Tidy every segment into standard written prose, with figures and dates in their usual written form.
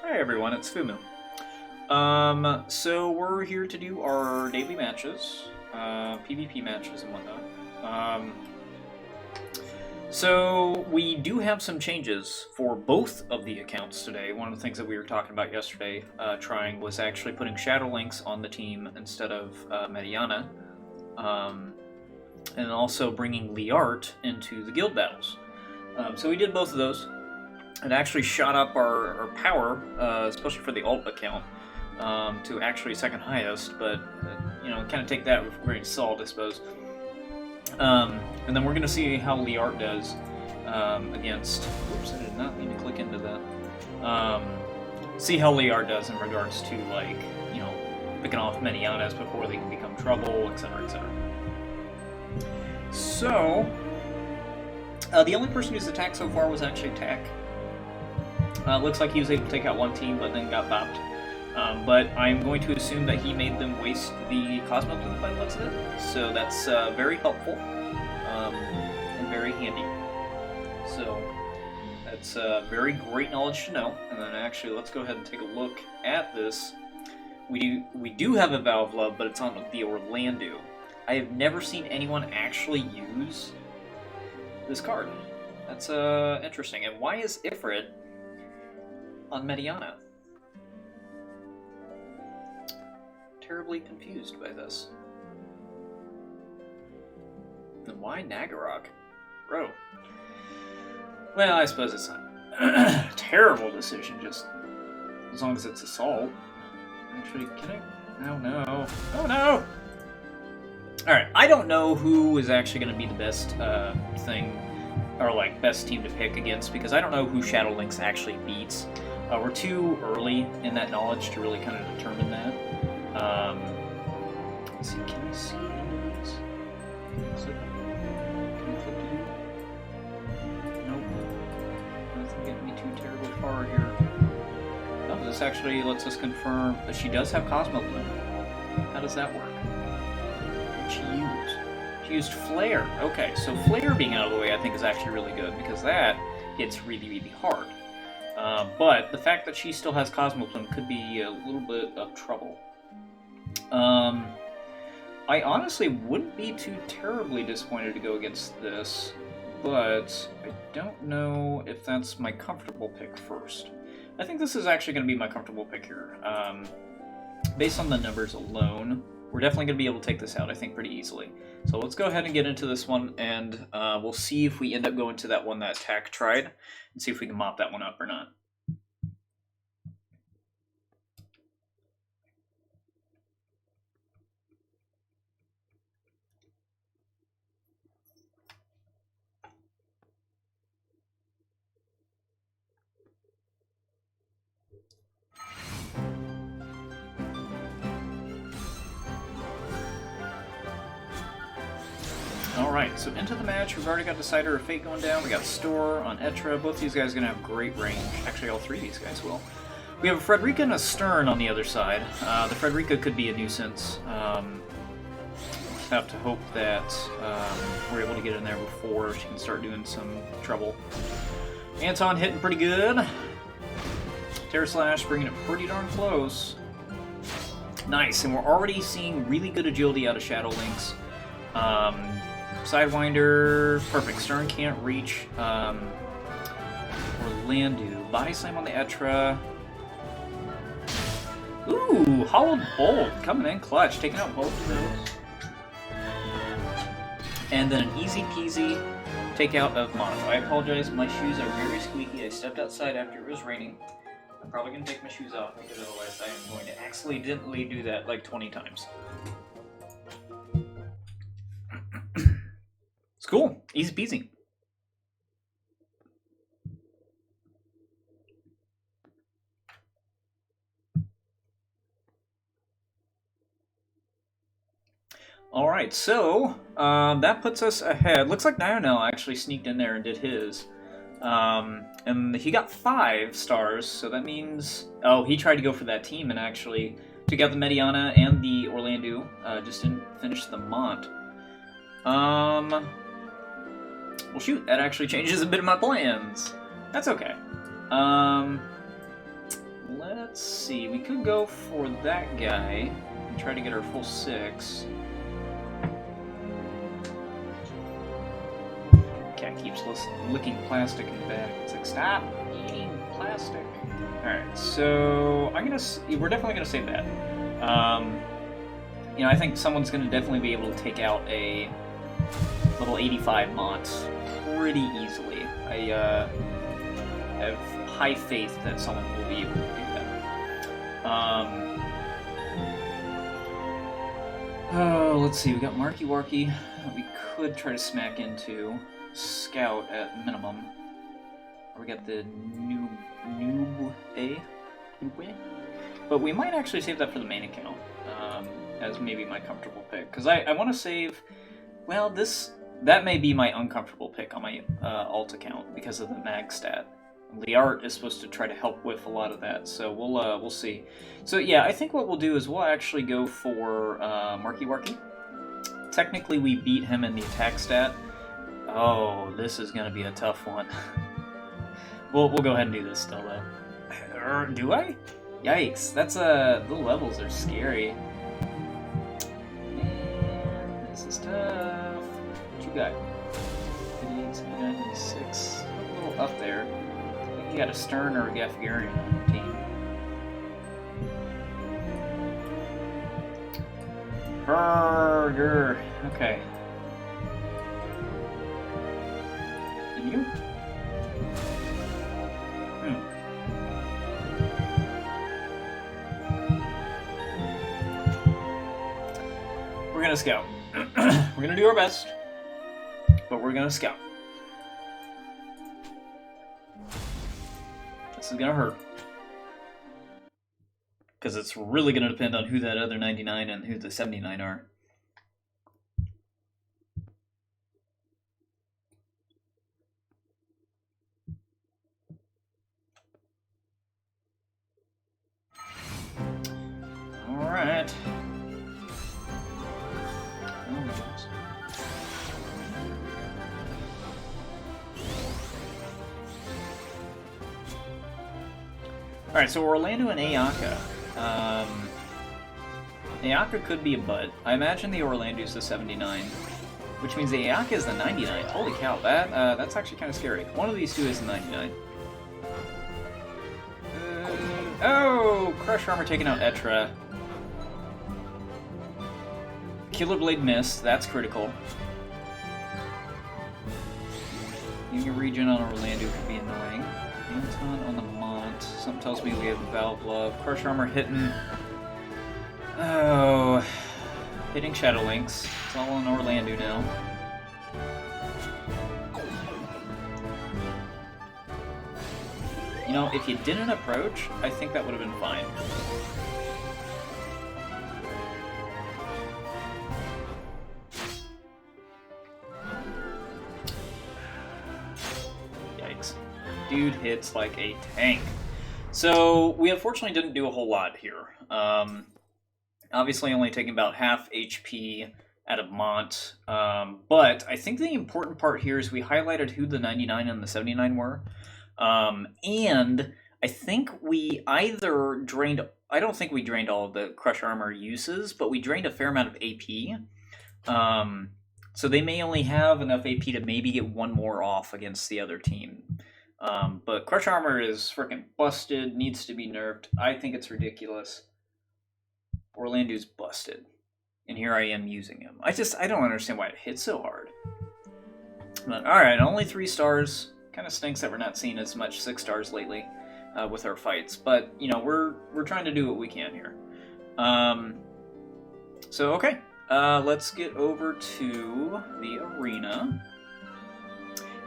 Hi everyone, it's Fumu. So we're here to do our daily matches, PvP matches and whatnot. So we do have some changes for both of the accounts today. One of the things that we were talking about yesterday, trying, was actually putting Shadow Links on the team instead of Mediana, and also bringing Liart into the guild battles. So we did both of those. It actually shot up our power, especially for the alt account, to actually second highest, but, kind of take that with a grain of salt, I suppose. And then we're going to see how Liart does against... Oops, I did not mean to click into that. See how Liart does in regards to, picking off Medianas before they can become trouble, etc., etc. So, the only person who's attacked so far was actually Tak. Looks like he was able to take out one team, but then got bopped. But I'm going to assume that he made them waste the Cosmo Plume by the looks of it. So that's very helpful and very handy. So that's very great knowledge to know. And then actually, let's go ahead and take a look at this. We do have a Valve Love, but it's on the Orlando. I have never seen anyone actually use this card. That's interesting. And why is Ifrit on Mediana? Terribly confused by this. And why Nagorok? Bro. Well, I suppose it's not a terrible decision, just as long as it's assault. Actually, can I? Oh no. Oh no! Alright, I don't know who is actually going to be the best thing, or best team to pick against, because I don't know who Shadow Links actually beats. We're too early in that knowledge to really kind of determine that. Let's see, can we see into these? Can we click you? Nope. Nothing getting me too terribly far here. Oh, this actually lets us confirm that she does have Cosmo Plume. How does that work? What did she use? She used Flare. Okay, so Flare being out of the way I think is actually really good, because that hits really, really hard. But the fact that she still has Cosmo Plume could be a little bit of trouble. I honestly wouldn't be too terribly disappointed to go against this, but I don't know if that's my comfortable pick first. I think this is actually going to be my comfortable pick here. Based on the numbers alone, we're definitely going to be able to take this out, I think, pretty easily. So let's go ahead and get into this one, and we'll see if we end up going to that one that Tak tried, and see if we can mop that one up or not. Alright, so into the match, we've already got Decider of Fate going down, we got Store on Etra. Both these guys are going to have great range. Actually, all three of these guys will. We have a Frederica and a Stern on the other side. The Frederica could be a nuisance. Just have to hope that we're able to get in there before she can start doing some trouble. Anton hitting pretty good. Terror Slash bringing it pretty darn close. Nice, and we're already seeing really good agility out of Shadow Links. Sidewinder, perfect. Stern can't reach Orlando. Body Slam on the Etra. Ooh, Hollowed Bolt coming in clutch, taking out both of those. And then an easy peasy takeout of Mono. I apologize, my shoes are very squeaky. I stepped outside after it was raining. I'm probably going to take my shoes off because otherwise I am going to accidentally do that like 20 times. It's cool. Easy peasy. Alright, so that puts us ahead. Looks like Dionel actually sneaked in there and did his. And he got 5 stars, so that means... Oh, he tried to go for that team and actually took out the Mediana and the Orlando. Just didn't finish the Mont. Well, shoot, that actually changes a bit of my plans. That's okay. let's see. We could go for that guy and try to get our full 6. Cat keeps licking plastic in the bag. It's like, stop eating plastic. Alright, so we're definitely gonna save that. You know, I think someone's gonna definitely be able to take out a level 85 Mont pretty easily. I have high faith that someone will be able to do that. Oh, let's see, we got Marky Warky that we could try to smack into. Scout at minimum. Or we got the Noob A. But we might actually save that for the main account, as maybe my comfortable pick. Because I want to save, well, that may be my uncomfortable pick on my alt account because of the mag stat. The art is supposed to try to help with a lot of that, so we'll see. So yeah, I think what we'll do is we'll actually go for Marky Warky. Technically, we beat him in the attack stat. Oh, this is gonna be a tough one. we'll go ahead and do this still though. Do I? Yikes! That's the levels are scary. Man, this is tough. What you got? 58, 79, 6. A little up there. I think you got a Stern or a Gafgarian on your team. Burger. Okay. And you? We're gonna scout. We're gonna do our best, but we're gonna scout. This is gonna hurt. Because it's really gonna depend on who that other 99 and who the 79 are. Alright. Alright, so Orlando and Ayaka. Ayaka could be a butt. I imagine the Orlando's the 79, which means the Ayaka is the 99. Holy cow, that's actually kind of scary. One of these two is the 99. Oh! Crush Armor taking out Etra. Killer Blade missed, that's critical. Using a regen on Orlando could be annoying. Anton on the Mont. Something tells me we have Valve Love. Crush Armor hitting. Oh. Hitting Shadow Links. It's all on Orlando now. You know, if you didn't approach, I think that would have been fine. Dude hits like a tank. So we unfortunately didn't do a whole lot here. Obviously only taking about half HP out of Mont. But I think the important part here is we highlighted who the 99 and the 79 were. And I think we either drained... I don't think we drained all of the Crush Armor uses, but we drained a fair amount of AP. So they may only have enough AP to maybe get one more off against the other team. But Crush Armor is freaking busted, needs to be nerfed. I think it's ridiculous. Orlando's busted. And here I am using him. I don't understand why it hits so hard. But alright, only 3 stars. Kind of stinks that we're not seeing as much 6 stars lately with our fights. But, you know, we're trying to do what we can here. So, okay. Let's get over to the arena.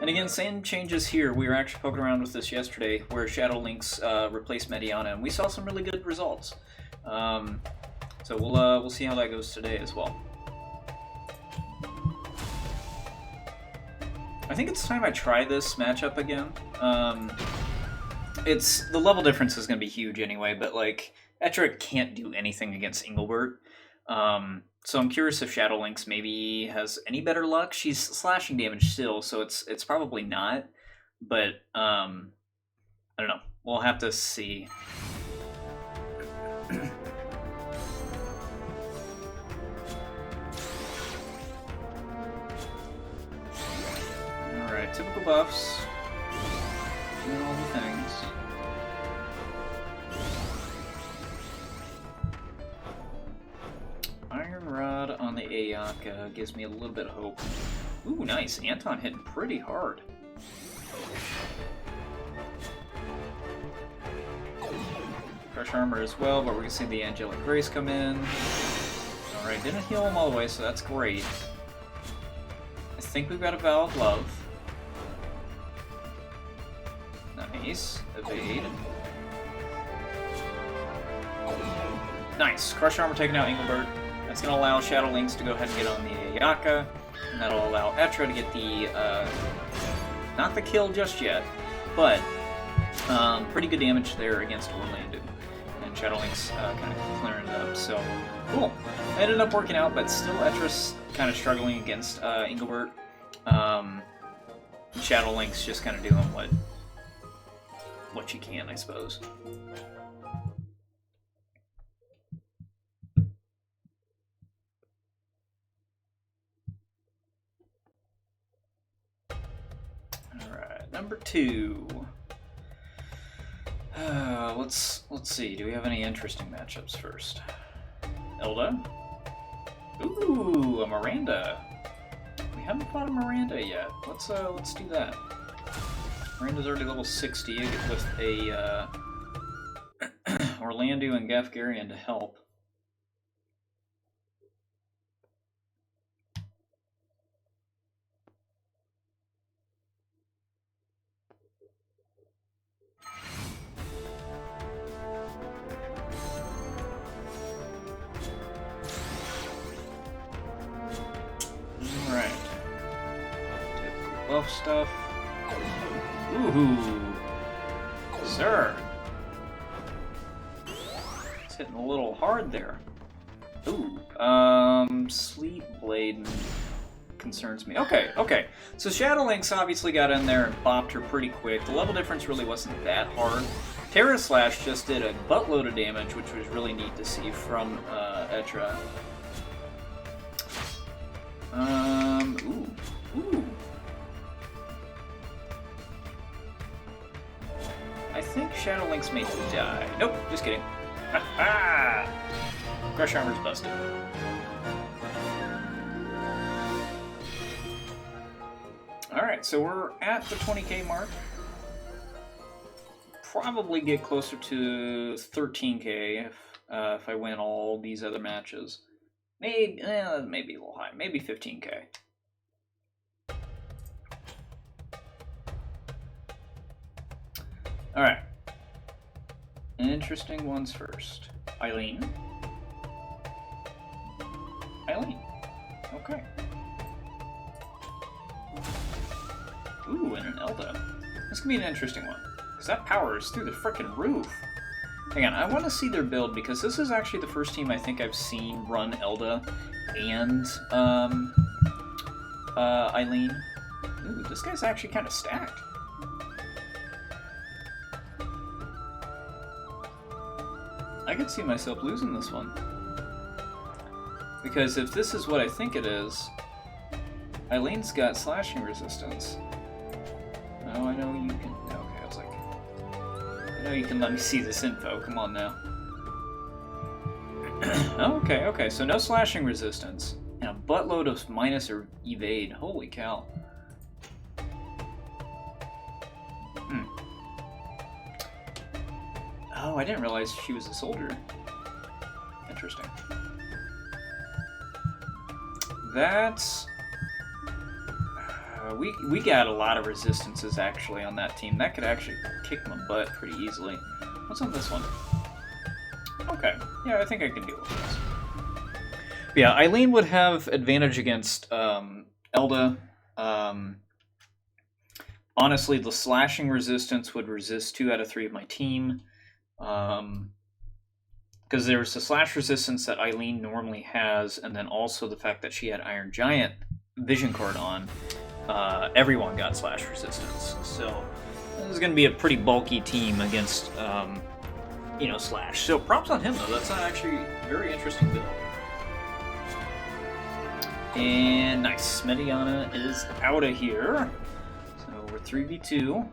And again, same changes here. We were actually poking around with this yesterday, where Shadow Links replaced Mediana, and we saw some really good results. So we'll see how that goes today as well. I think it's time I try this matchup again. The level difference is going to be huge anyway, but like Etra can't do anything against Engelbert. So I'm curious if Shadow Links maybe has any better luck. She's slashing damage still, so it's probably not. But I don't know. We'll have to see. Alright, typical buffs. Doing all the things. Iron Rod on the Ayaka gives me a little bit of hope. Ooh, nice. Anton hitting pretty hard. Crush Armor as well, but we're going to see the Angelic Grace come in. Alright, didn't heal him all the way, so that's great. I think we've got a Vow of Love. Nice. Evade. Nice. Crush Armor taking out Engelbert. That's going to allow Shadow Lynx to go ahead and get on the Ayaka. And that'll allow Etra to get the, not the kill just yet, but pretty good damage there against Orlando. And Shadow Lynx kind of clearing it up, so cool. It ended up working out, but still Etra's kind of struggling against Engelbert. Shadow Lynx just kind of doing what she can, I suppose. Alright, number 2. Let's see. Do we have any interesting matchups first? Elda. Ooh, a Miranda. We haven't fought a Miranda yet. Let's do that. Miranda's already level 60 with a Orlando and Gafgarian to help. Alright. Typical buff stuff. Ooh. Sir. It's hitting a little hard there. Ooh. Sleep Blade concerns me. Okay. So Shadow Lynx obviously got in there and bopped her pretty quick. The level difference really wasn't that hard. Terra Slash just did a buttload of damage, which was really neat to see from Etra. Ooh. I think Shadow Lynx may die. Nope, just kidding. Ha-ha! Crush Armor's busted. Alright, so we're at the 20k mark. Probably get closer to 13k if I win all these other matches. Maybe a little high. Maybe 15k. Alright. Interesting ones first. Eileen. Okay. Ooh, and an Elda. This could be an interesting one. Because that power is through the frickin' roof. Hang on, I want to see their build, because this is actually the first team I think I've seen run Elda and Eileen. Ooh, this guy's actually kind of stacked. I could see myself losing this one. Because if this is what I think it is, Eileen's got slashing resistance. Oh, I know you can... Okay, I was like... I know you can let me see this info, come on now. Okay, so no slashing resistance. And a buttload of minus or evade. Holy cow. Oh, I didn't realize she was a soldier. Interesting. That's... we got a lot of resistances actually on that team. That could actually kick my butt pretty easily. What's on this one? Okay, yeah, I think I can deal with this. But yeah, Eileen would have advantage against Elda. Honestly, the slashing resistance would resist 2 out of 3 of my team. Because there's the slash resistance that Eileen normally has, and then also the fact that she had Iron Giant Vision Card on. Everyone got slash resistance, so this is going to be a pretty bulky team against slash. So props on him though. That's actually a very interesting build. And nice, Mediana is out of here. So we're 3v2.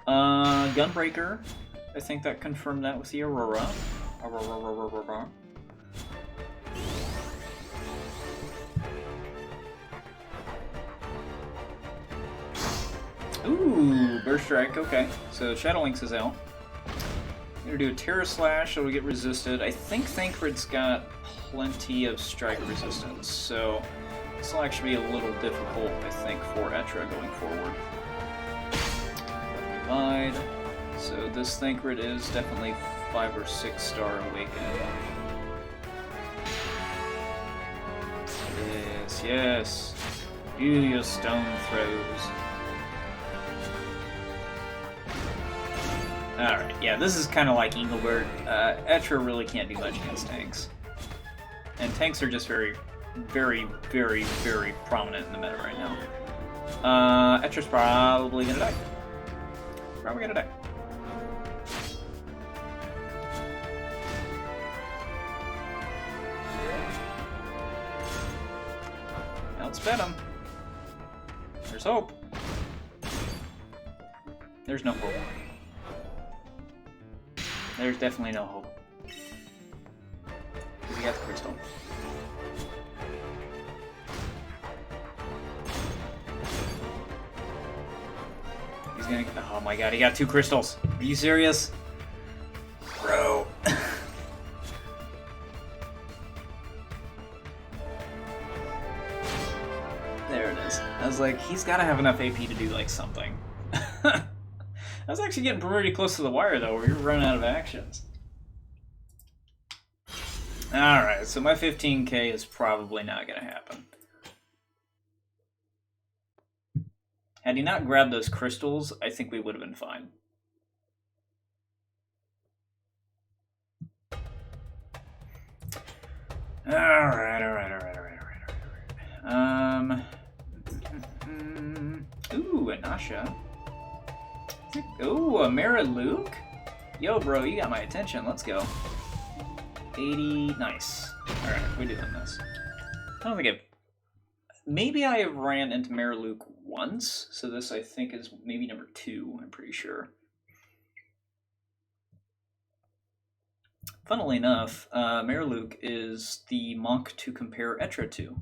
Gunbreaker. I think that confirmed that with the Aurora. Aurora. Ooh, Burst Strike, okay. So Shadow Lynx is out. I'm gonna do a Terra Slash, so we get resisted. I think Thancred's got plenty of strike resistance, so this will actually be a little difficult, I think, for Etra going forward. Divide. So this Thancred is definitely 5 or 6 star awakened. Yes. Do your stone throws. Alright, yeah, this is kind of like Engelbert. Etra really can't do much against tanks. And tanks are just very, very, very, very prominent in the meta right now. Etra's probably gonna die. Probably gonna die. Now let's bet him. There's hope. There's no hope. There's definitely no hope. Because he got the crystal. He's gonna... Oh my god, he got 2 crystals. Are you serious? Bro. There it is. I was like, he's gotta have enough AP to do, like, something. I was actually getting pretty close to the wire, though, where you're running out of actions. Alright, so my 15k is probably not going to happen. Had he not grabbed those crystals, I think we would have been fine. Alright. Ooh, Anasha. Ooh, a Mara Luke? Yo, bro, you got my attention. Let's go. 80. Nice. Alright, we're doing this. I don't think I've... Maybe I ran into Mara Luke once, so this, I think, is maybe number 2, I'm pretty sure. Funnily enough, Mara Luke is the monk to compare Etra to,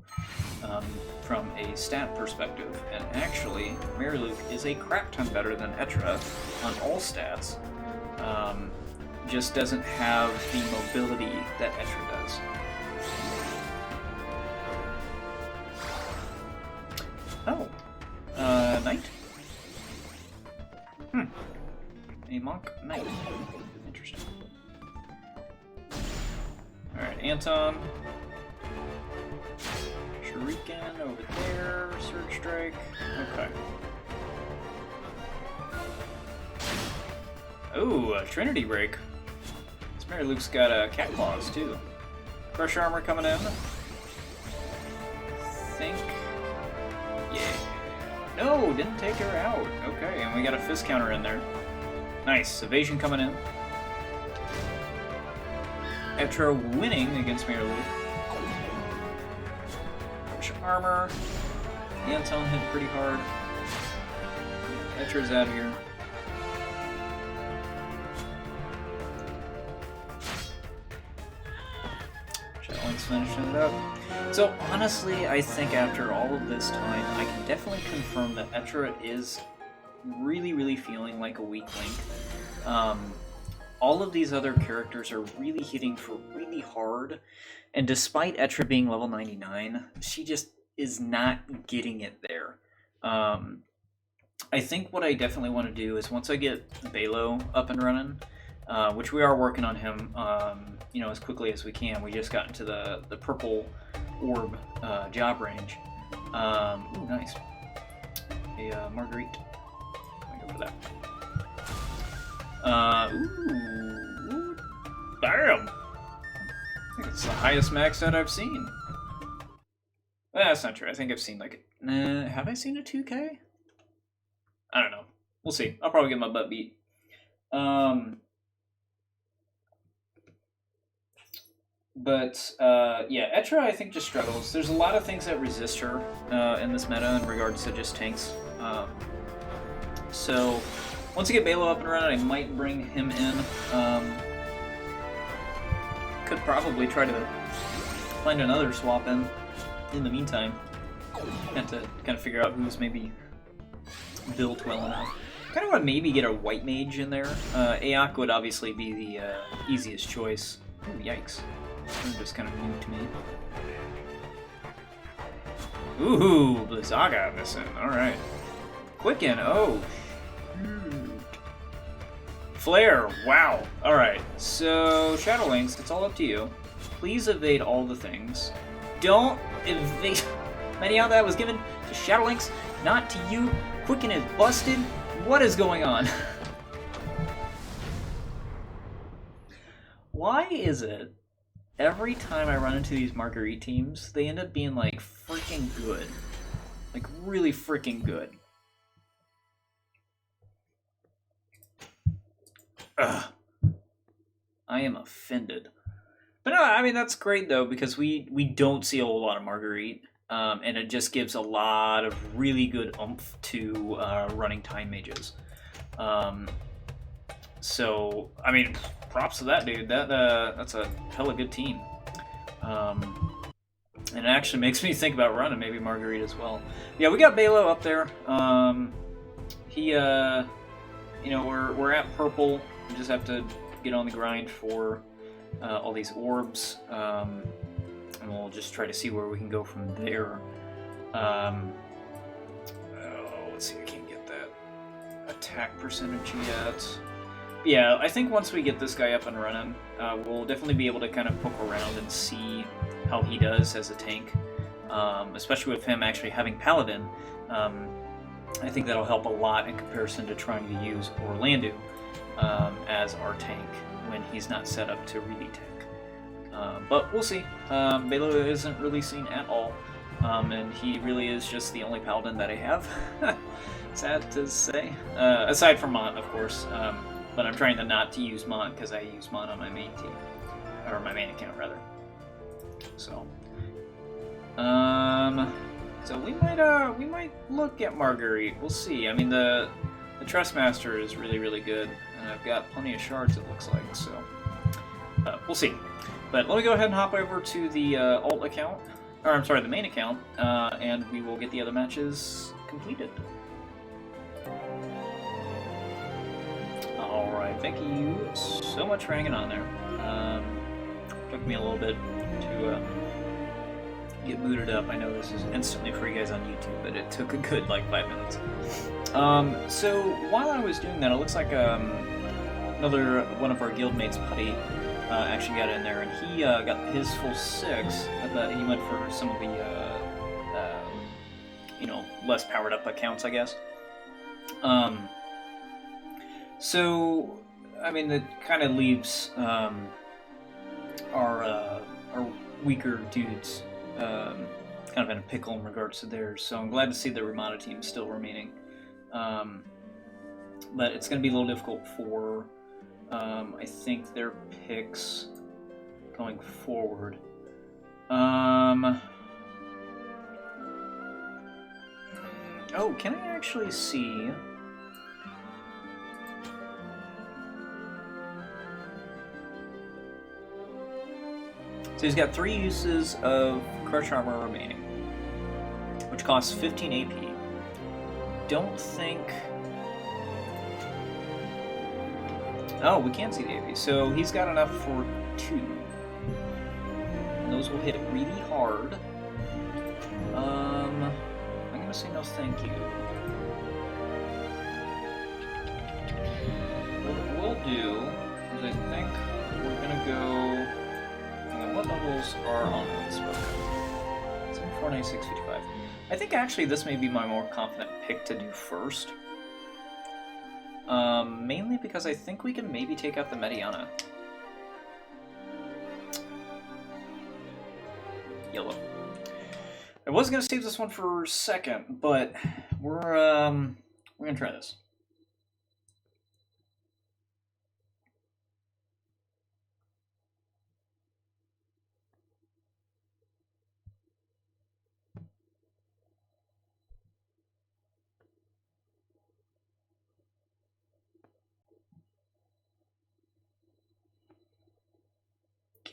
from a stat perspective. And actually, Mara Luke is a crap ton better than Etra on all stats. Just doesn't have the mobility that Etra does. Oh, knight? A monk knight. Interesting. Alright, Anton. Shuriken over there. Surge Strike. Okay. Ooh, a Trinity Break. This Mary Luke's got a cat claws too. Crush Armor coming in. Think. Yeah. No, didn't take her out. Okay, and we got a fist counter in there. Nice. Evasion coming in. Etra winning against Mary Luke. Crush Armor. Anton hit pretty hard. Etra's out of here. Shadowlink's finishing it up. So honestly, I think after all of this time, I can definitely confirm that Etra is really, really feeling like a weak link. All of these other characters are really hitting for really hard, and despite Etra being level 99, she just is not getting it there. I think what I definitely want to do is once I get Balo up and running, which we are working on him, as quickly as we can. We just got into the purple orb job range. Ooh, nice. A Marguerite. I go for that. Ooh, damn! I think it's the highest max that I've seen. Well, that's not true. I think I've seen like, have I seen a 2K? I don't know. We'll see. I'll probably get my butt beat. But yeah, Etra I think just struggles. There's a lot of things that resist her in this meta in regards to just tanks. So once I get Balo up and running, I might bring him in. Could probably try to find another swap in the meantime. Have to kind of figure out who's maybe built well enough. Kind of want to maybe get a white mage in there. Aok would obviously be the easiest choice. Ooh, yikes. They're just kind of new to me. Ooh, Blizzaga missing. Alright. Quicken. Oh, Flare. Wow. Alright. So, Shadowlings, it's all up to you. Please evade all the things. Don't evade. Many out that was given to Shadowlings, not to you. Quicken is busted. What is going on? Why is it every time I run into these Marguerite teams, they end up being like freaking good? Like really freaking good. Ugh. I am offended. But no, I mean, that's great though, because we don't see a whole lot of Marguerite. And it just gives a lot of really good oomph to running Time Mages. So, I mean, props to that dude. That's a hella good team. And it actually makes me think about running maybe Marguerite as well. Yeah, we got Balo up there. He, you know, we're at purple. We just have to get on the grind for all these orbs. And we'll just try to see where we can go from there. Let's see, I can't get that attack percentage yet. Yeah, I think once we get this guy up and running, we'll definitely be able to kind of poke around and see how he does as a tank. Especially with him actually having Paladin. I think that'll help a lot in comparison to trying to use Orlandu as our tank when he's not set up to really tank. But we'll see. Balo isn't really seen at all, and he really is just the only paladin that I have. Sad to say. Aside from Mont, of course. But I'm trying to not to use Mont because I use Mont on my main team, or my main account rather. So, so we might look at Marguerite. We'll see. I mean the Trustmaster is really good, and I've got plenty of shards. It looks like so. We'll see. But let me go ahead and hop over to the alt account, or I'm sorry, the main account, and we will get the other matches completed. Alright, thank you so much for hanging on there. Took me a little bit to get booted up. I know this is instantly for you guys on YouTube, but it took a good, like, 5 minutes. So, while I was doing that, it looks like another one of our guildmates, Putty, actually got in there, and he got his full 6, but he went for some of the, you know, less powered up accounts, I guess. So, I mean, that kind of leaves our weaker dudes kind of in a pickle in regards to theirs. So I'm glad to see the Ramada team still remaining. But it's going to be a little difficult for, I think, their picks going forward. Oh, can I actually see... So he's got 3 uses of Crush Armor remaining, which costs 15 AP. Don't think... Oh, we can see the AP. So he's got enough for 2. And those will hit really hard. I'm gonna say no thank you. What we'll do is I think we're gonna go... What levels are on Unspoken? 749, 655. I think actually this may be my more confident pick to do first. Mainly because I think we can maybe take out the Mediana. Yellow. I was gonna save this one for second, but we're gonna try this.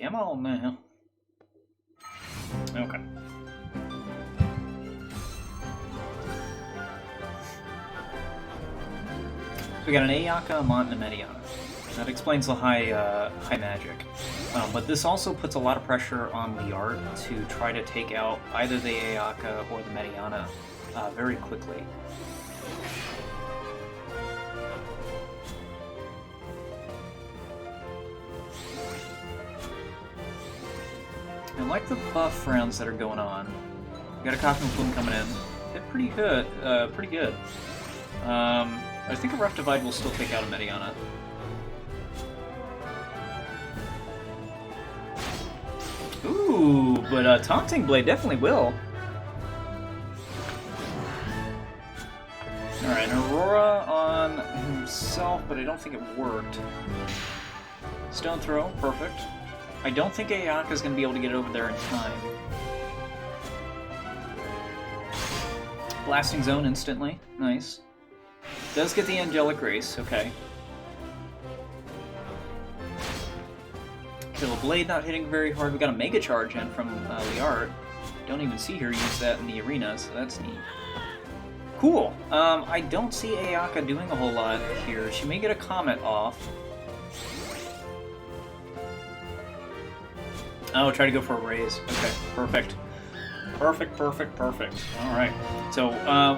Come on now. Okay. So we got an Ayaka, a Mont, and a Mediana. That explains the high magic. But this also puts a lot of pressure on Liart to try to take out either the Ayaka or the Mediana very quickly. I like the buff rounds that are going on. We got a Cosmic Plume coming in. Hit pretty good. Pretty good. I think a Rough Divide will still take out a Mediana. Ooh, but Taunting Blade definitely will. Alright, Aurora on himself, but I don't think it worked. Stone Throw, perfect. I don't think Ayaka is going to be able to get over there in time. Blasting Zone instantly, nice. Does get the Angelic Grace, okay. Kill a Blade not hitting very hard. We got a Mega Charge in from Liart. Don't even see her use that in the arena, so that's neat. Cool. I don't see Ayaka doing a whole lot here. She may get a Comet off. Oh, try to go for a raise. Okay, perfect. Perfect, perfect, perfect. Alright. So,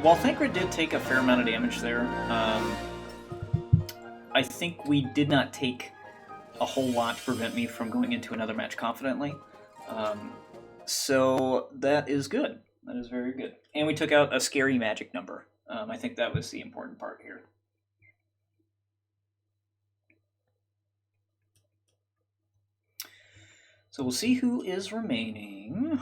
while Thancred did take a fair amount of damage there, I think we did not take a whole lot to prevent me from going into another match confidently. So, that is good. That is very good. And we took out a scary magic number. I think that was the important part here. So we'll see who is remaining.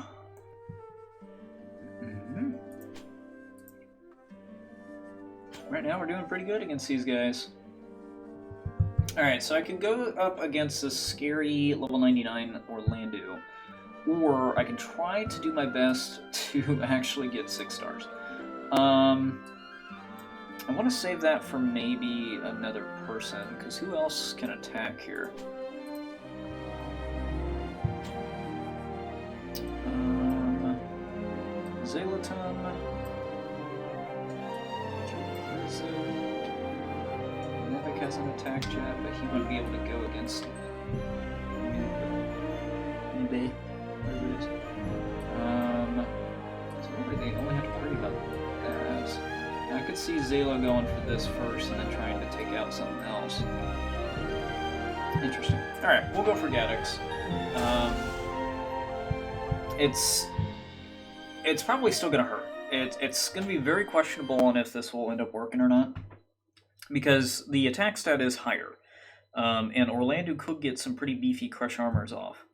Right now we're doing pretty good against these guys. Alright, so I can go up against this scary level 99 Orlando, or I can try to do my best to actually get 6 stars. I want to save that for maybe another person, because who else can attack here? Zalaton. Nevik hasn't attacked yet, but he wouldn't be able to go against Nube. Whatever it is. So really they only have to worry about that. I could see Zalo going for this first and then trying to take out something else. Interesting. Alright, we'll go for Gaddox. It's probably still going to hurt. It's going to be very questionable on if this will end up working or not, because the attack stat is higher, and Orlando could get some pretty beefy Crush Armors off.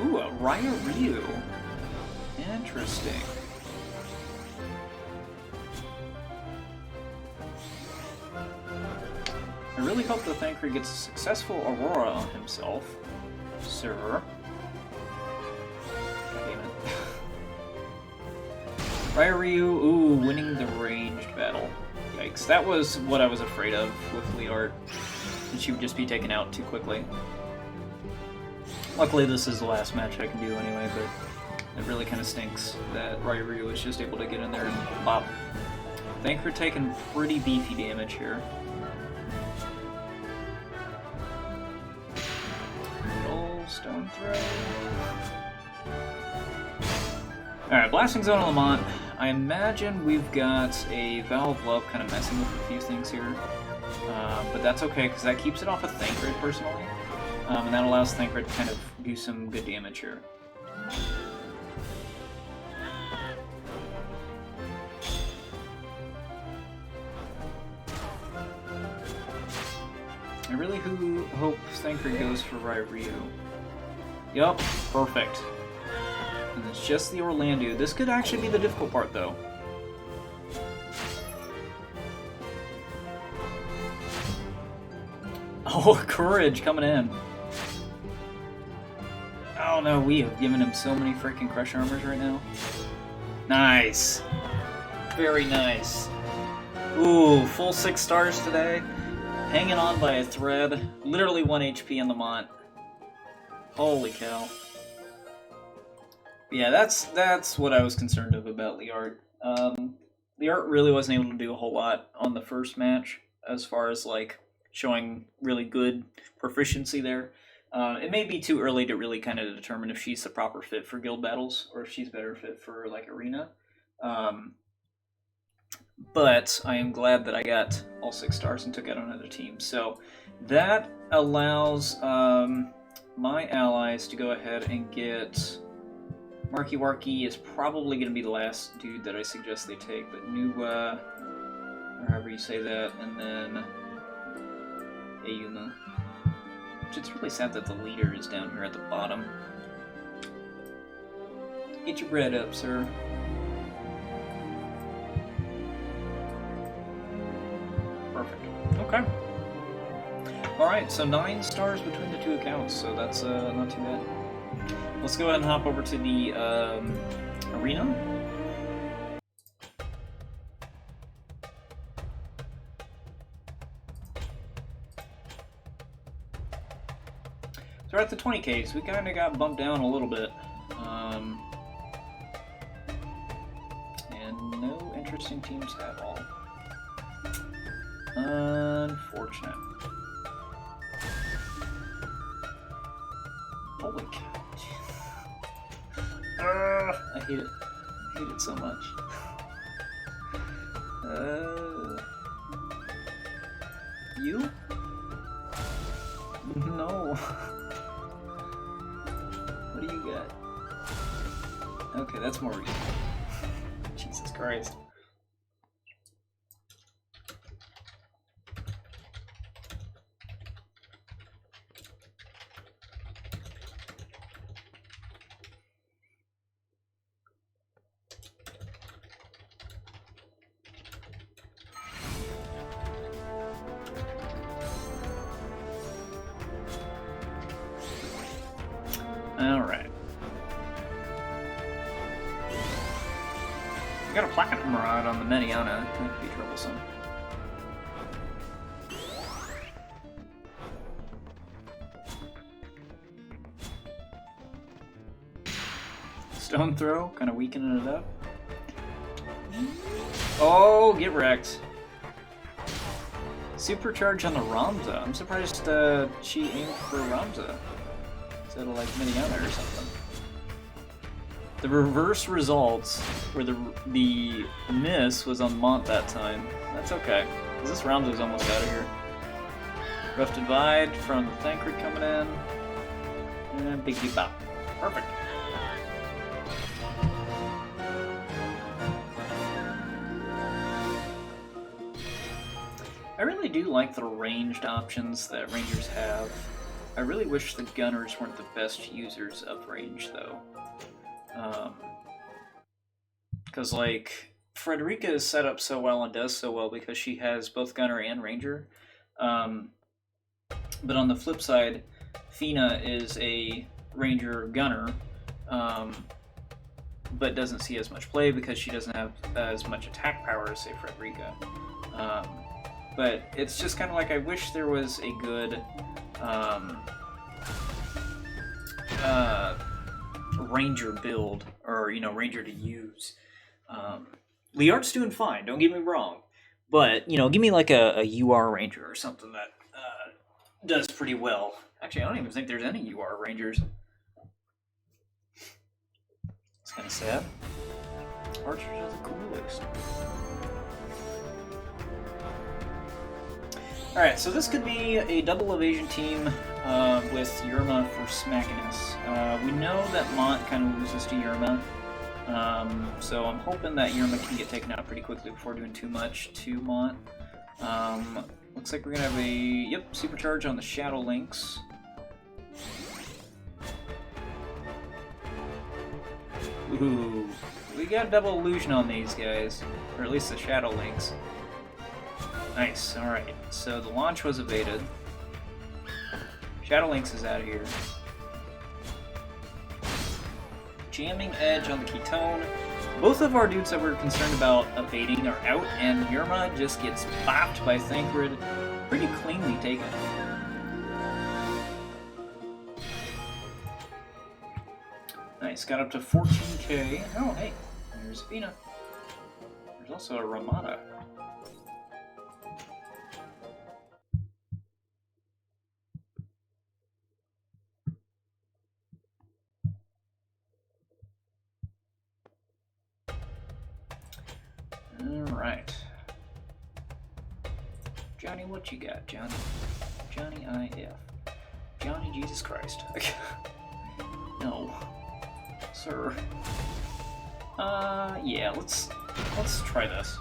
Ooh, a Raya Ryu. Interesting. I really hope the Thancred gets a successful Aurora on himself. Sir. God damn it. Raya Ryu, ooh, winning the ranged battle. Yikes. That was what I was afraid of with Liart. That she would just be taken out too quickly. Luckily, this is the last match I can do anyway, but it really kind of stinks that Raya Ryu was just able to get in there and pop. Thancred taking pretty beefy damage here. Roll, Stone Throw. Alright, Blasting Zone on Lamont. I imagine we've got a Vow of Love kind of messing with a few things here. But that's okay, because that keeps it off of Thancred, personally. And that allows Thancred to kind of do some good damage here. I really hope Thancred goes for Raya Ryu. Yup, perfect. And it's just the Orlando. This could actually be the difficult part, though. Oh, courage coming in. Oh no, we have given him so many freaking crush armors right now. Nice. Very nice. Ooh, full 6 stars today. Hanging on by a thread. Literally 1 HP on the Mont. Holy cow. Yeah, that's what I was concerned of about Liart. Liart really wasn't able to do a whole lot on the first match as far as like showing really good proficiency there. It may be too early to really kind of determine if she's the proper fit for guild battles or if she's better fit for like arena. But I am glad that I got all 6 stars and took out another team. So that allows my allies to go ahead and get... Marky Warky is probably going to be the last dude that I suggest they take, but Nuwa, or however you say that, and then Ayuma. It's really sad that the leader is down here at the bottom. Get your bread up, sir. Perfect. Okay. Alright, so 9 stars between the 2 accounts, so that's not too bad. Let's go ahead and hop over to the arena. So we're at the 20K, so we kind of got bumped down a little bit. And no interesting teams at all. Unfortunate. Holy cow. I hate it. I hate it so much. You? No. What do you got? Okay, that's more reasonable. Jesus Christ. Alright. Got a Platinum Rod on the Mediana. That could be troublesome. Stone Throw, kind of weakening it up. Oh, get wrecked. Supercharge on the Ramza. I'm surprised she aimed for Ramza instead of like Mediana or something. The reverse results, where the miss was on Mont that time. That's okay, because this Ramza is almost out of here. Rough Divide from the Thancred coming in. And Big Bop. Perfect. I really do like the ranged options that Rangers have. I really wish the Gunners weren't the best users of range, though. Because, like, Frederica is set up so well and does so well because she has both Gunner and Ranger. But on the flip side, Fina is a Ranger Gunner, but doesn't see as much play because she doesn't have as much attack power as, say, Frederica. But it's just kind of like I wish there was a good Ranger build, or, you know, Ranger to use. Liart's doing fine, don't get me wrong. But, you know, give me like a UR Ranger or something that does pretty well. Actually, I don't even think there's any UR Rangers. It's kind of sad. Archers are the coolest. Alright, so this could be a double evasion team with Yerma for smacking us. We know that Mont kind of loses to Yerma, so I'm hoping that Yerma can get taken out pretty quickly before doing too much to Mont. Looks like we're going to have a, supercharge on the Shadow Lynx. Ooh, we got double illusion on these guys, or at least the Shadow Lynx. Nice, alright, so the launch was evaded. Shadow Lynx is out of here. Jamming Edge on the Ketone. Both of our dudes that we're concerned about evading are out, and Yerma just gets bopped by Thancred. Pretty cleanly taken. Nice, got up to 14k. Oh, hey, there's Fina. There's also a Ramada. Alright. Johnny, what you got, Johnny? Johnny IF. Johnny Jesus Christ. No. Sir. Yeah, let's try this.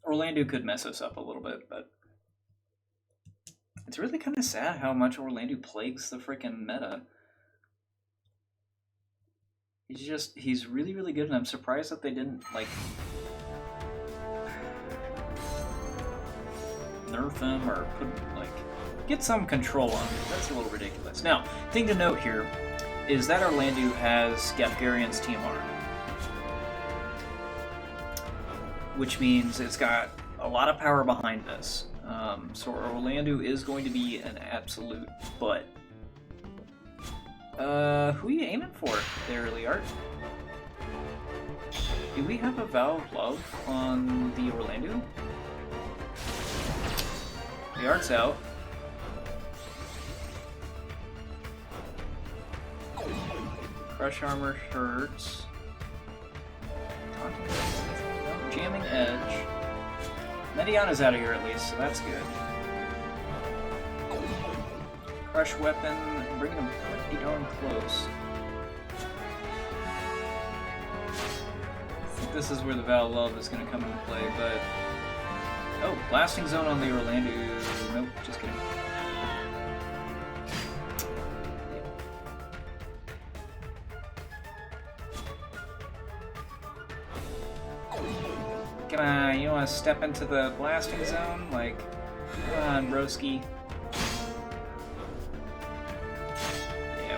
Orlando could mess us up a little bit, but it's really kind of sad how much Orlando plagues the frickin' meta. He's really, really good, and I'm surprised that they didn't, like, nerf him or put, like, get some control on him. That's a little ridiculous. Now, thing to note here is that Orlando has Gafgarian's TMR, which means it's got a lot of power behind this. So Orlando is going to be an absolute butt. Who are you aiming for there, Liart? Do we have a Vow of Love on the Orlando? Liart's out. Crush Armor hurts. Jamming Edge. Mediana's out of here at least, so that's good. Crush Weapon, bringing him pretty darn close. I think this is where the Vow of Love is going to come into play, but... Oh, Blasting Zone on the Orlando. Nope, just kidding. Come on, you want to step into the Blasting Zone? Like, come on, broski.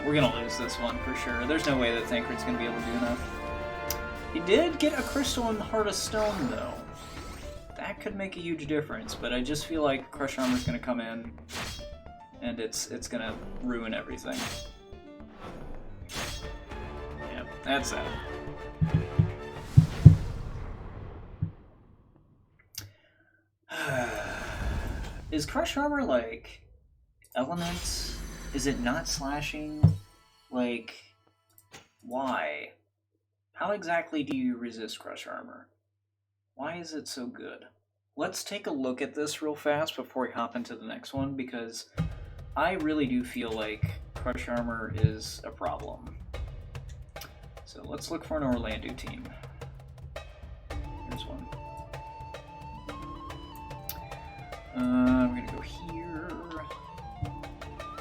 We're gonna lose this one for sure. There's no way that Thancred's gonna be able to do enough. He did get a Crystal and Heart of Stone, though. That could make a huge difference, but I just feel like Crush Armor's gonna come in, and it's gonna ruin everything. Yeah, that's that. Is Crush Armor, like, elements? Is it not slashing? Like, why? How exactly do you resist Crush Armor? Why is it so good? Let's take a look at this real fast before we hop into the next one, because I really do feel like Crush Armor is a problem. So let's look for an Orlando team. Here's one. We're gonna go here.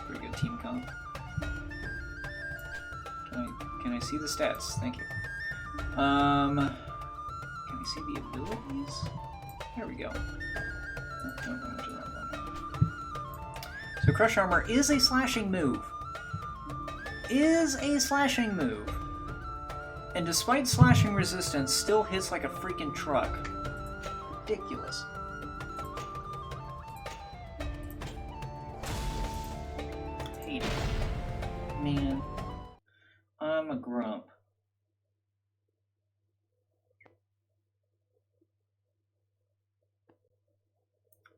Pretty good team comp. Can I see the stats? Thank you. Can I see the abilities? There we go. Oh, no, I went to that one. So Crush Armor is a slashing move. And despite slashing resistance, still hits like a freaking truck. Ridiculous. Hate it. Man. I'm a grump.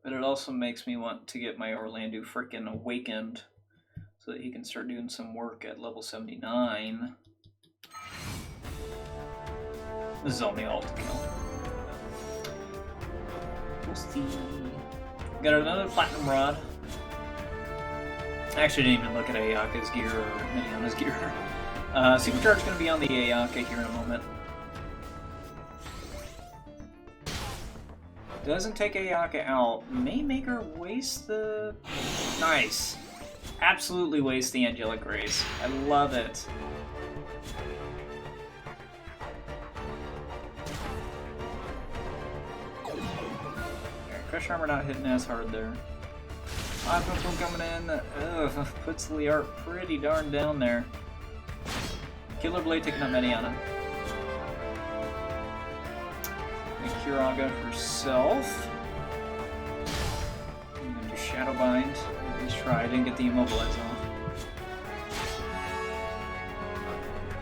But it also makes me want to get my Orlando frickin' awakened so that he can start doing some work at level 79. This is only alt kill. We'll see. Got another Platinum Rod. I actually didn't even look at Ayaka's gear or Mediana's gear. Supercharge's going to be on the Ayaka here in a moment. Doesn't take Ayaka out. May make her waste the... Nice. Absolutely waste the Angelic Grace. I love it. Crush Armor not hitting as hard there. Boom coming in. Ugh, puts Liart pretty darn down there. Killer Blade taking out Mediana. And Kiraga herself. And then do Shadow Bind. At least try. I didn't get the Immobilize off.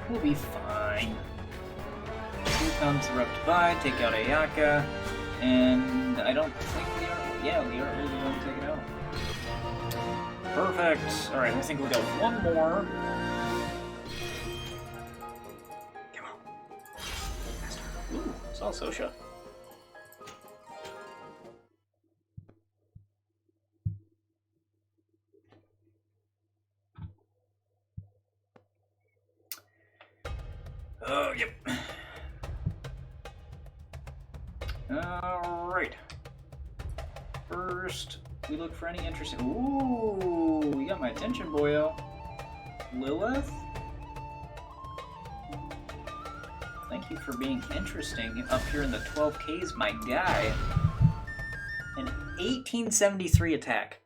We'll be fine. Here comes the Reptivide, take out Ayaka. And I don't think Liart. Yeah, Liart will be able to take it out. Perfect. Alright, I think we'll go one more. Come on. Faster. Ooh, saw Sosha. Oh, yep. Alright. First, we look for any interesting. Ooh, you got my attention, boyo. Lilith? Thank you for being interesting up here in the 12Ks, my guy. An 1873 attack.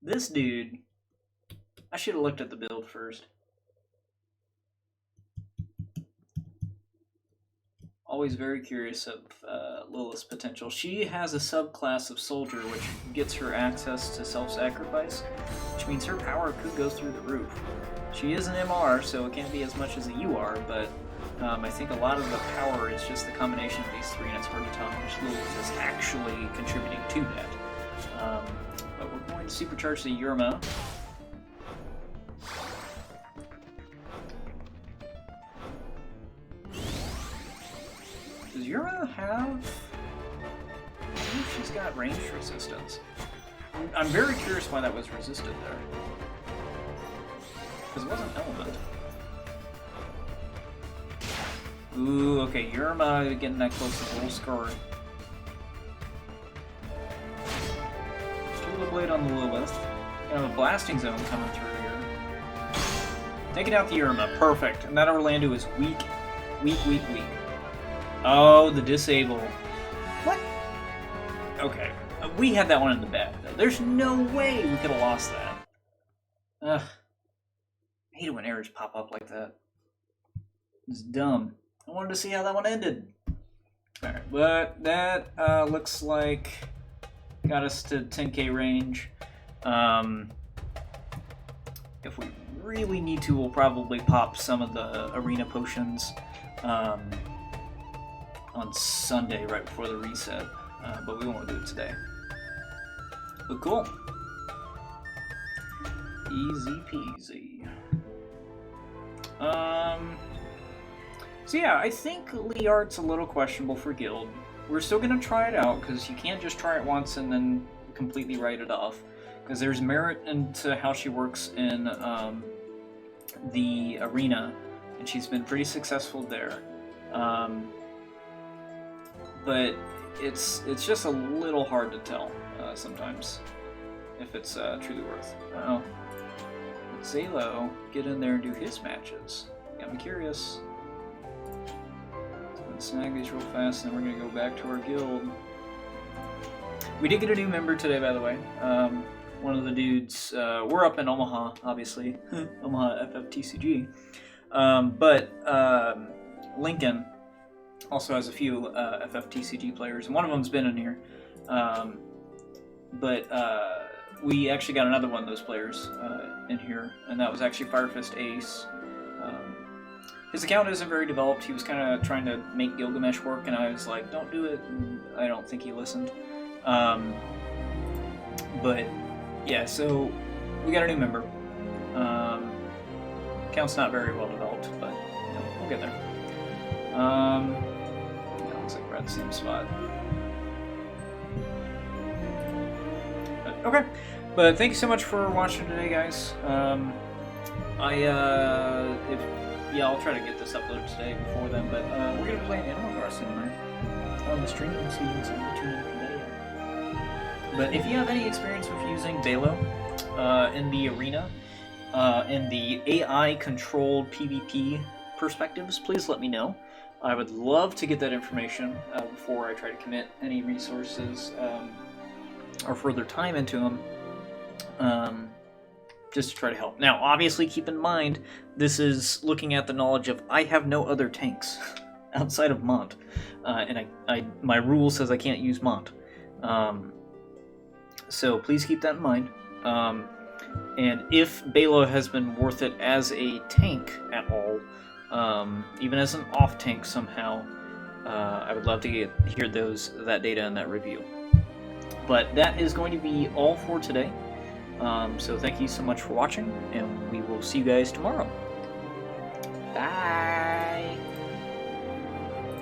This dude. I should have looked at the build first. Always very curious of Lilith's potential. She has a subclass of soldier which gets her access to self-sacrifice, which means her power could go through the roof. She is an MR, so it can't be as much as a UR, but I think a lot of the power is just the combination of these three, and it's hard to tell how much Lilith is actually contributing to that. But we're going to supercharge the Yurma. Does Yura have... I think she's got range resistance. I'm very curious why that was resisted there. Because it wasn't element. Ooh, okay, Yurma getting that close to a little scarred. Killer Blade on the Lilith. You have a blasting zone coming through here. Taking out the Yurma, perfect. And that Orlando is weak. Weak. Oh, the disable. What? Okay. We had that one in the bag, though. There's no way we could have lost that. Ugh. I hate it when errors pop up like that. It's dumb. I wanted to see how that one ended. Alright, but that looks like got us to 10k range. If we really need to, we'll probably pop some of the arena potions. On Sunday, right before the reset, but we won't do it today. But cool. Easy peasy. So yeah, I think Liart's a little questionable for guild. We're still gonna try it out, because you can't just try it once and then completely write it off. Because there's merit into how she works in the arena, and she's been pretty successful there. But it's just a little hard to tell sometimes if it's truly worth. Oh, let Zalo get in there and do his matches. Got me curious. So let's snag these real fast, and then we're gonna go back to our guild. We did get a new member today, by the way. One of the dudes. We're up in Omaha, obviously, Omaha FFTCG. But Lincoln also has a few FFTCG players, and one of them's been in here. But we actually got another one of those players in here, and that was actually Firefist Ace. His account isn't very developed. He was kind of trying to make Gilgamesh work, and I was like, don't do it, and I don't think he listened. But yeah, so we got a new member. Account's not very well developed, but you know, we'll get there. Yeah, looks like we're at the same spot. But, okay, but thank you so much for watching today, guys. I'll try to get this uploaded today before then, but we're gonna be playing Animal Crossing tonight on the stream, so you can tune in for that. But if you have any experience with using Balo in the arena, in the AI-controlled PvP perspectives, please let me know. I would love to get that information before I try to commit any resources or further time into them, just to try to help. Now, obviously, keep in mind, this is looking at the knowledge of I have no other tanks outside of Mont, and my rule says I can't use Mont. So please keep that in mind. And if Bela has been worth it as a tank at all, even as an off tank somehow, I would love to hear that data and that review. But that is going to be all for today. So thank you so much for watching, and we will see you guys tomorrow.